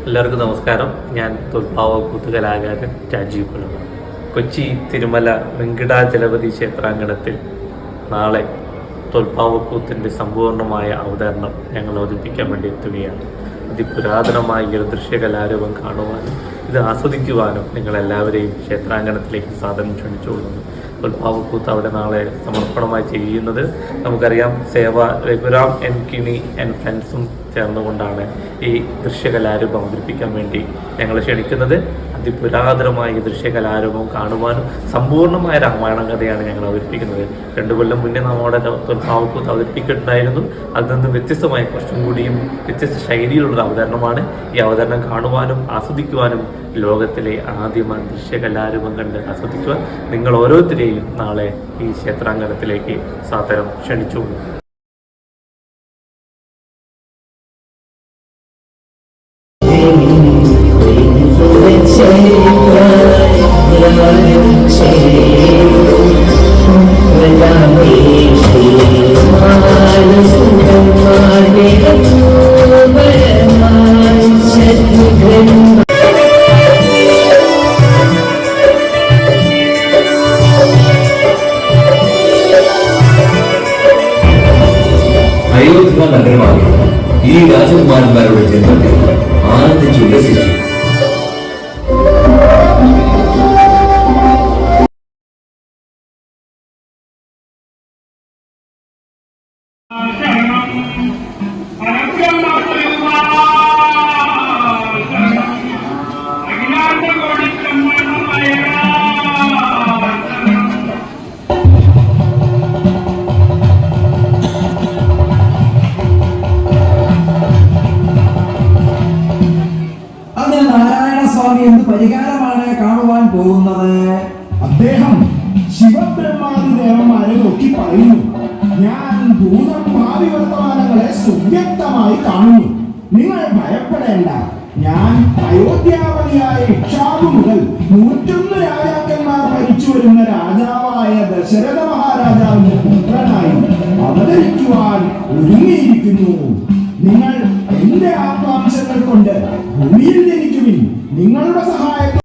എല്ലാവർക്കും നമസ്കാരം. ഞാൻ തോൽപ്പാവക്കൂത്ത് കലാകാരൻ രാജീവ് പുലവ. കൊച്ചി തിരുമല വെങ്കിടാചലപതി ക്ഷേത്രാങ്കണത്തിൽ നാളെ തോൽപ്പാവക്കൂത്തിൻ്റെ സമ്പൂർണ്ണമായ അവതരണം ഞങ്ങൾ അവതരിപ്പിക്കാൻ വേണ്ടി എത്തുകയാണ്. അതിപുരാതനമായ ഈ ഒരു ദൃശ്യകലാരൂപം കാണുവാനും ഇത് ആസ്വദിക്കുവാനും നിങ്ങളെല്ലാവരെയും ക്ഷേത്രാങ്കണത്തിലേക്ക് സാധനം ക്ഷണിച്ചുകൊള്ളുന്നു. തോൽപ്പാവക്കൂത്ത് അവിടെ നാളെ സമർപ്പണമായി ചെയ്യുന്നത് നമുക്കറിയാം. സേവ രഘുരാം എൻ കിണി ആൻഡ് ഫ്രണ്ട്സും ചേർന്നുകൊണ്ടാണ് ഈ ദൃശ്യകലാരൂപം അവതരിപ്പിക്കാൻ വേണ്ടി ഞങ്ങൾ ക്ഷണിക്കുന്നത്. അതിപുരാതനമായ ഈ ദൃശ്യകലാരൂപം കാണുവാനും സമ്പൂർണ്ണമായ രാമായണ കഥയാണ് ഞങ്ങൾ അവതരിപ്പിക്കുന്നത്. 2 കൊല്ലം മുന്നേ നമ്മുടെ തോൽപ്പാവക്കൂത്ത് അവതരിപ്പിക്കുന്നുണ്ടായിരുന്നു. അതിൽ നിന്ന് വ്യത്യസ്തമായ കുറച്ചും കൂടിയും വ്യത്യസ്ത ശൈലിയിലുള്ളൊരു അവതരണമാണ്. ഈ അവതരണം കാണുവാനും ആസ്വദിക്കുവാനും ലോകത്തിലെ ആദ്യമായ ദൃശ്യകലാരൂപം കണ്ട് ആസ്വദിക്കുവാൻ നിങ്ങൾ ഓരോരുത്തരെയും നാളെ ഈ ക്ഷേത്രാങ്കണത്തിലേക്ക് സാദരം ക്ഷണിച്ചു. അയോധ്യ നഗരമായി ഈ രാജകുമാരന്മാരുടെ ജന്മത്തിൽ ആനന്ദിച്ചു ഉല്ലസിച്ചു. എന്ത് പരിഹാരമാണ് കാണുവാൻ പോകുന്നത്? അദ്ദേഹം ശിവബ്രഹ്മാദി ദേവന്മാരെ നോക്കി പറയുന്നു, ഞാൻ ഭൂതം ഭാവി വർത്തമാനങ്ങളെ സുവ്യക്തമായി കാണുന്നു. നിങ്ങൾ ഭയപ്പെടേണ്ട. ഞാൻ അയോധ്യാപതിയായ ഇക്ഷാകു മുതൽ 101 രാജാക്കന്മാർ ഭരിച്ചു വരുന്ന രാജാവായ ദശരഥ മഹാരാജാവിന്റെ പുത്രനായി അവതരിക്കുവാൻ ഒരുങ്ങിയിരിക്കുന്നു. നിങ്ങൾ എന്റെ ആത്മാംശങ്ങൾ കൊണ്ട് ഭൂമിയിൽ ജനിക്കുവിൻ. നിങ്ങളുടെ സഹായം